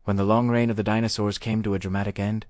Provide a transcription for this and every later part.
When the long reign of the dinosaurs came to a dramatic end,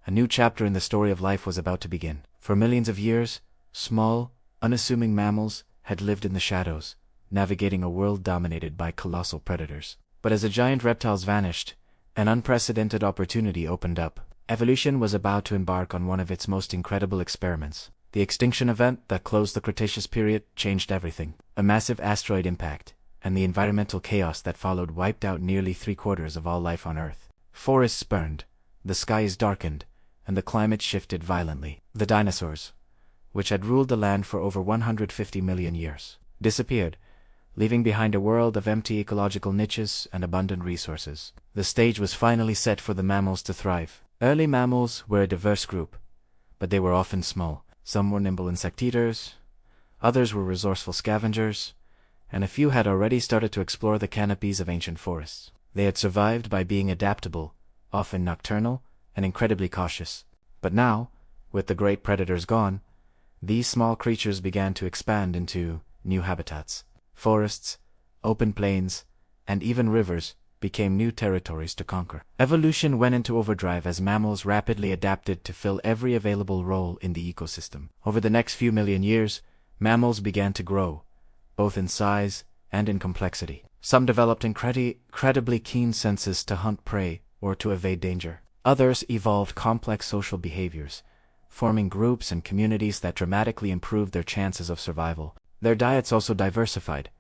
a new chapter in the story of life was about to begin. For millions of years, small, unassuming mammals had lived in the shadows, navigating a world dominated by colossal predators. But as the giant reptiles vanished, an unprecedented opportunity opened up. Evolution was about to embark on one of its most incredible experiments. The extinction event that closed the Cretaceous period changed everything. A massive asteroid impact, and the environmental chaos that followed wiped out nearly 3/4 of all life on Earth. Forests burned, the skies darkened, and the climate shifted violently. The dinosaurs, which had ruled the land for over 150 million years, disappeared, leaving behind a world of empty ecological niches and abundant resources. The stage was finally set for the mammals to thrive. Early mammals were a diverse group, but they were often small. Some were nimble insect eaters, others were resourceful scavengers, and a few had already started to explore the canopies of ancient forests. They had survived by being adaptable, often nocturnal, and incredibly cautious. But now, with the great predators gone, these small creatures began to expand into new habitats. Forests, open plains, and even rivers became new territories to conquer. Evolution went into overdrive as mammals rapidly adapted to fill every available role in the ecosystem. Over the next few million years, mammals began to grow, both in size and in complexity. Some developed incredibly keen senses to hunt prey or to evade danger. Others evolved complex social behaviors, forming groups and communities that dramatically improved their chances of survival. Their diets also diversified,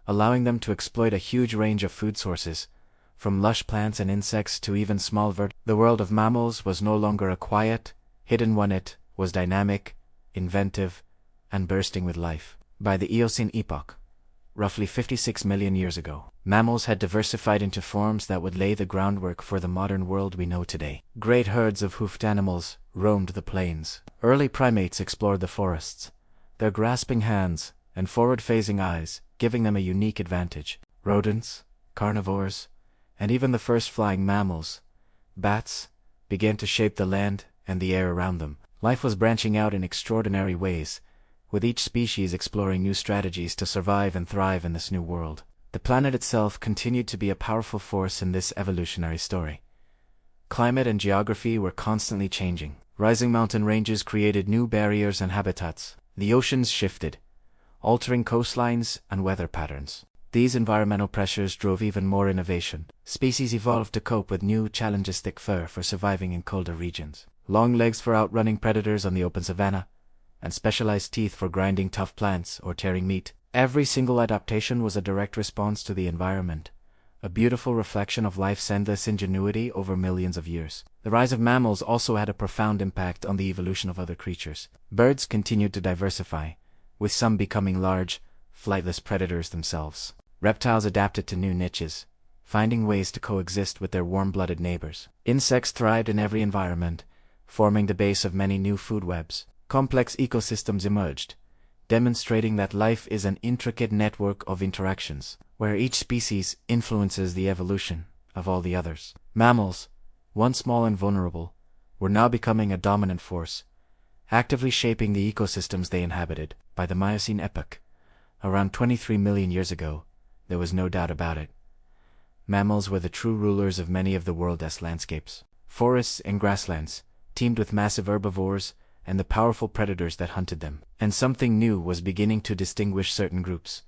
allowing them to exploit a huge range of food sources, from lush plants and insects to even small vertebrates. The world of mammals was no longer a quiet, hidden one. It was dynamic, inventive, and bursting with life. By the Eocene epoch, roughly 56 million years ago, mammals had diversified into forms that would lay the groundwork for the modern world we know today. Great herds of hoofed animals roamed the plains. Early primates explored the forests, their grasping hands and forward-facing eyes giving them a unique advantage. Rodents, carnivores, and even the first flying mammals, bats, began to shape the land and the air around them. Life was branching out in extraordinary ways, with each species exploring new strategies to survive and thrive in this new world. The planet itself continued to be a powerful force in this evolutionary story. Climate and geography were constantly changing. Rising mountain ranges created new barriers and habitats. The oceans shifted, altering coastlines and weather patterns. These environmental pressures drove even more innovation. Species evolved to cope with new challenges: thick fur for surviving in colder regions, long legs for outrunning predators on the open savanna, and specialized teeth for grinding tough plants or tearing meat. Every single adaptation was a direct response to the environment, a beautiful reflection of life's endless ingenuity over millions of years. The rise of mammals also had a profound impact on the evolution of other creatures. Birds continued to diversify, with some becoming large, flightless predators themselves. Reptiles adapted to new niches, finding ways to coexist with their warm-blooded neighbors. Insects thrived in every environment, forming the base of many new food webs. Complex ecosystems emerged, demonstrating that life is an intricate network of interactions, where each species influences the evolution of all the others. Mammals, once small and vulnerable, were now becoming a dominant force, actively shaping the ecosystems they inhabited. By the Miocene epoch, around 23 million years ago, there was no doubt about it. Mammals were the true rulers of many of the world's landscapes. Forests and grasslands teemed with massive herbivores and the powerful predators that hunted them. And something new was beginning to distinguish certain groups: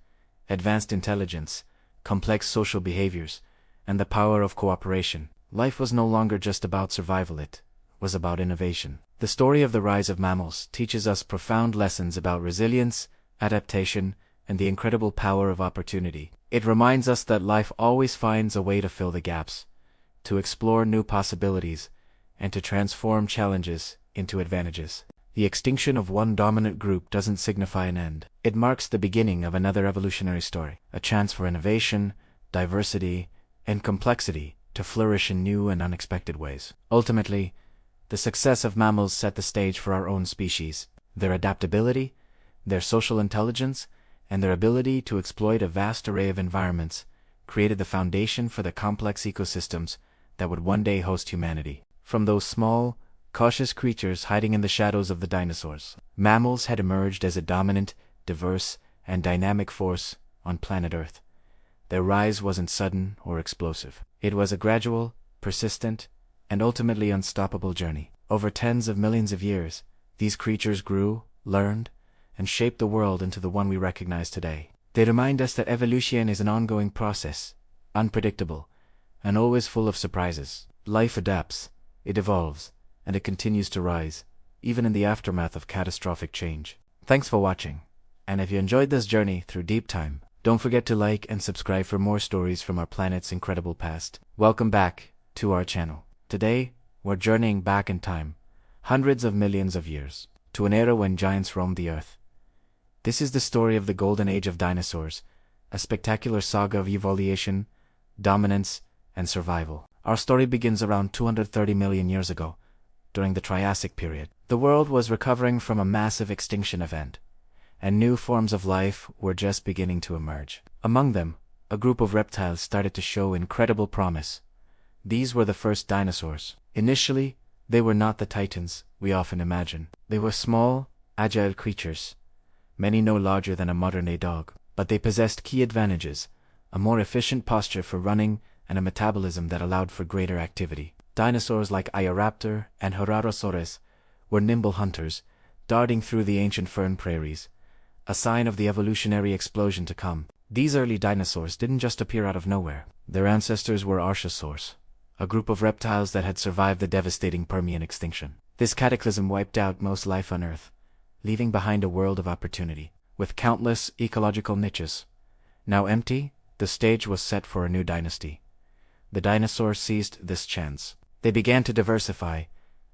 advanced intelligence, complex social behaviors, and the power of cooperation. Life was no longer just about survival, it was about innovation. The story of the rise of mammals teaches us profound lessons about resilience, adaptation, and the incredible power of opportunity. It reminds us that life always finds a way to fill the gaps, to explore new possibilities, and to transform challenges into advantages. The extinction of one dominant group doesn't signify an end. It marks the beginning of another evolutionary story, a chance for innovation, diversity, and complexity to flourish in new and unexpected ways. Ultimately, the success of mammals set the stage for our own species. Their adaptability, their social intelligence, and their ability to exploit a vast array of environments created the foundation for the complex ecosystems that would one day host humanity. From those small, cautious creatures hiding in the shadows of the dinosaurs, mammals had emerged as a dominant, diverse, and dynamic force on planet Earth. Their rise wasn't sudden or explosive. It was a gradual, persistent, and ultimately unstoppable journey. Over tens of millions of years, these creatures grew, learned, and shaped the world into the one we recognize today. They remind us that evolution is an ongoing process, unpredictable, and always full of surprises. Life adapts, it evolves, and it continues to rise, even in the aftermath of catastrophic change. Thanks for watching, and if you enjoyed this journey through deep time, don't forget to like and subscribe for more stories from our planet's incredible past. Welcome back to our channel. Today, we're journeying back in time, hundreds of millions of years, to an era when giants roamed the earth. This is the story of the Golden Age of Dinosaurs, a spectacular saga of evolution, dominance, and survival. Our story begins around 230 million years ago, during the Triassic period. The world was recovering from a massive extinction event, and new forms of life were just beginning to emerge. Among them, a group of reptiles started to show incredible promise. These were the first dinosaurs. Initially, they were not the titans we often imagine. They were small, agile creatures, many no larger than a modern-day dog, but they possessed key advantages: a more efficient posture for running and a metabolism that allowed for greater activity. Dinosaurs like Ioraptor and Herrerasaurus were nimble hunters, darting through the ancient fern prairies, a sign of the evolutionary explosion to come. These early dinosaurs didn't just appear out of nowhere. Their ancestors were archosaurs, a group of reptiles that had survived the devastating Permian extinction. This cataclysm wiped out most life on Earth, leaving behind a world of opportunity. With countless ecological niches now empty, the stage was set for a new dynasty. The dinosaurs seized this chance. They began to diversify,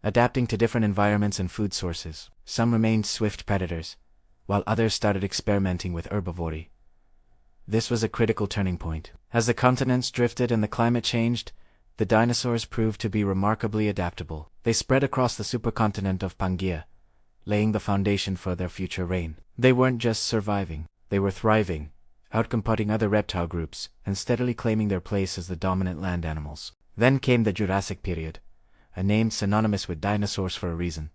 adapting to different environments and food sources. Some remained swift predators, while others started experimenting with herbivory. This was a critical turning point. As the continents drifted and the climate changed, the dinosaurs proved to be remarkably adaptable. They spread across the supercontinent of Pangaea, laying the foundation for their future reign. They weren't just surviving, they were thriving, outcompeting other reptile groups and steadily claiming their place as the dominant land animals. Then came the Jurassic period, a name synonymous with dinosaurs for a reason.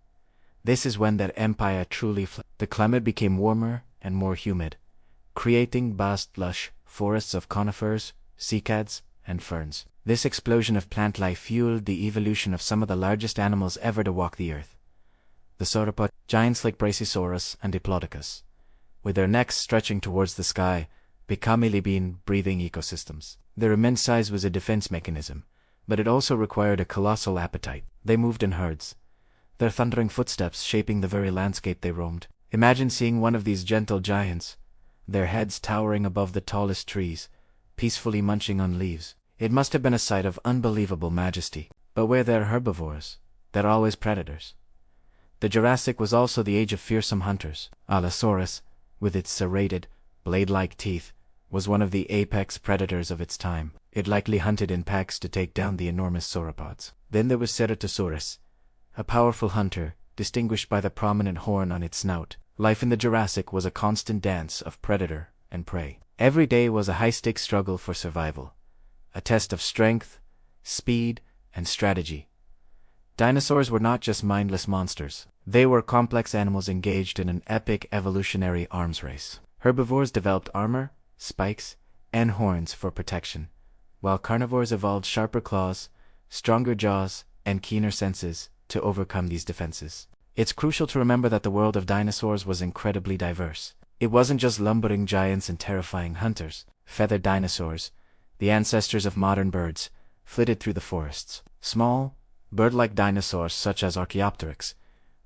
This is when their empire truly flourished. The climate became warmer and more humid, creating vast lush forests of conifers, cycads, and ferns. This explosion of plant life fueled the evolution of some of the largest animals ever to walk the earth. The sauropods, giants like Prehistoric and Diplodocus, with their necks stretching towards the sky, became breathing ecosystems. Their immense size was a defense mechanism, but it also required a colossal appetite. They moved in herds, their thundering footsteps shaping the very landscape they roamed. Imagine seeing one of these gentle giants, their heads towering above the tallest trees, peacefully munching on leaves. It must have been a sight of unbelievable majesty. But where they're herbivores, they're always predators. The Jurassic was also the age of fearsome hunters. Allosaurus, with its serrated, blade-like teeth, was one of the apex predators of its time. It likely hunted in packs to take down the enormous sauropods. Then there was Ceratosaurus, a powerful hunter, distinguished by the prominent horn on its snout. Life in the Jurassic was a constant dance of predator and prey. Every day was a high-stakes struggle for survival, a test of strength, speed, and strategy. Dinosaurs were not just mindless monsters. They were complex animals engaged in an epic evolutionary arms race. Herbivores developed armor, spikes, and horns for protection, while carnivores evolved sharper claws, stronger jaws, and keener senses to overcome these defenses. It's crucial to remember that the world of dinosaurs was incredibly diverse. It wasn't just lumbering giants and terrifying hunters. Feathered dinosaurs, the ancestors of modern birds, flitted through the forests. Small, bird-like dinosaurs such as Archaeopteryx,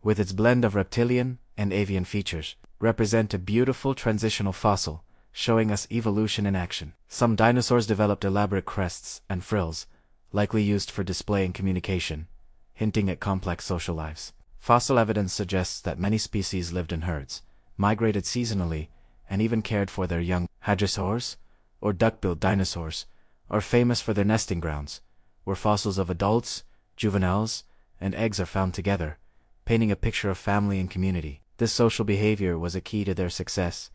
with its blend of reptilian and avian features, represent a beautiful transitional fossil, showing us evolution in action. Some dinosaurs developed elaborate crests and frills, likely used for display and communication, hinting at complex social lives. Fossil evidence suggests that many species lived in herds, migrated seasonally, and even cared for their young. Hadrosaurs, or duck-billed dinosaurs, are famous for their nesting grounds, where fossils of adults, juveniles, and eggs are found together, painting a picture of family and community. This social behavior was a key to their success,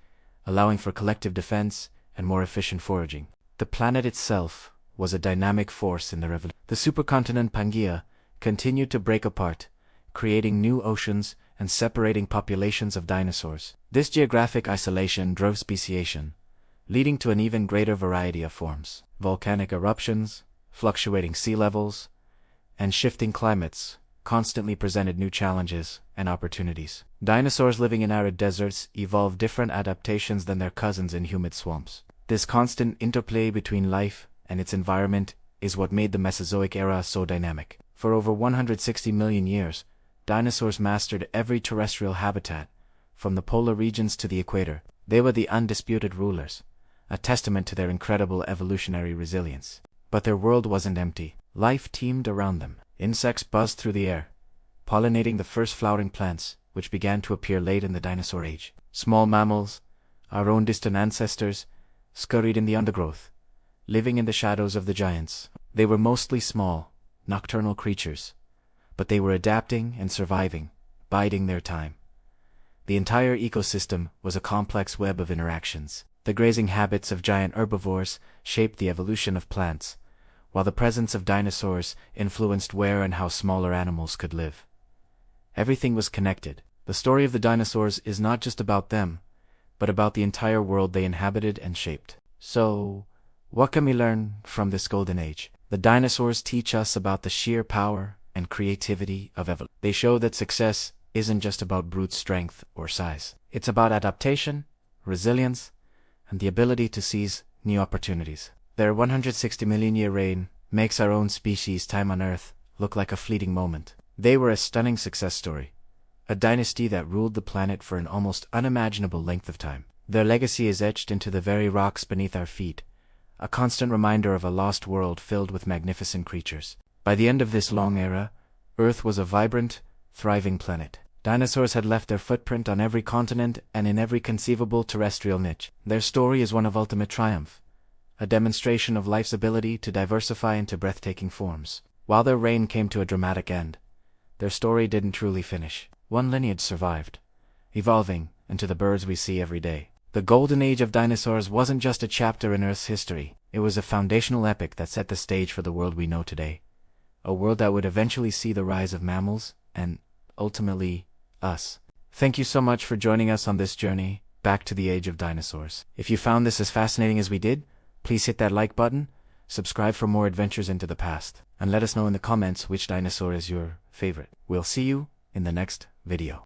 allowing for collective defense and more efficient foraging. The planet itself was a dynamic force in the revolution. The supercontinent Pangaea continued to break apart, creating new oceans and separating populations of dinosaurs. This geographic isolation drove speciation, leading to an even greater variety of forms. Volcanic eruptions, fluctuating sea levels, and shifting climates constantly presented new challenges and opportunities. Dinosaurs living in arid deserts evolved different adaptations than their cousins in humid swamps. This constant interplay between life and its environment is what made the Mesozoic era so dynamic. For over 160 million years, dinosaurs mastered every terrestrial habitat, from the polar regions to the equator. They were the undisputed rulers, a testament to their incredible evolutionary resilience. But their world wasn't empty. Life teemed around them. Insects buzzed through the air, pollinating the first flowering plants, which began to appear late in the dinosaur age. Small mammals, our own distant ancestors, scurried in the undergrowth, living in the shadows of the giants. They were mostly small, nocturnal creatures, but they were adapting and surviving, biding their time. The entire ecosystem was a complex web of interactions. The grazing habits of giant herbivores shaped the evolution of plants, while the presence of dinosaurs influenced where and how smaller animals could live. Everything was connected. The story of the dinosaurs is not just about them, but about the entire world they inhabited and shaped. So, what can we learn from this golden age? The dinosaurs teach us about the sheer power and creativity of evolution. They show that success isn't just about brute strength or size. It's about adaptation, resilience, and the ability to seize new opportunities. Their 160 million year reign makes our own species' time on Earth look like a fleeting moment. They were a stunning success story, a dynasty that ruled the planet for an almost unimaginable length of time. Their legacy is etched into the very rocks beneath our feet, a constant reminder of a lost world filled with magnificent creatures. By the end of this long era, Earth was a vibrant, thriving planet. Dinosaurs had left their footprint on every continent and in every conceivable terrestrial niche. Their story is one of ultimate triumph, a demonstration of life's ability to diversify into breathtaking forms. While their reign came to a dramatic end, their story didn't truly finish. One lineage survived, evolving into the birds we see every day. The Golden Age of Dinosaurs wasn't just a chapter in Earth's history, it was a foundational epic that set the stage for the world we know today. A world that would eventually see the rise of mammals, and, ultimately, us. Thank you so much for joining us on this journey back to the age of dinosaurs. If you found this as fascinating as we did, please hit that like button, subscribe for more adventures into the past, and let us know in the comments which dinosaur is your favorite. We'll see you in the next video.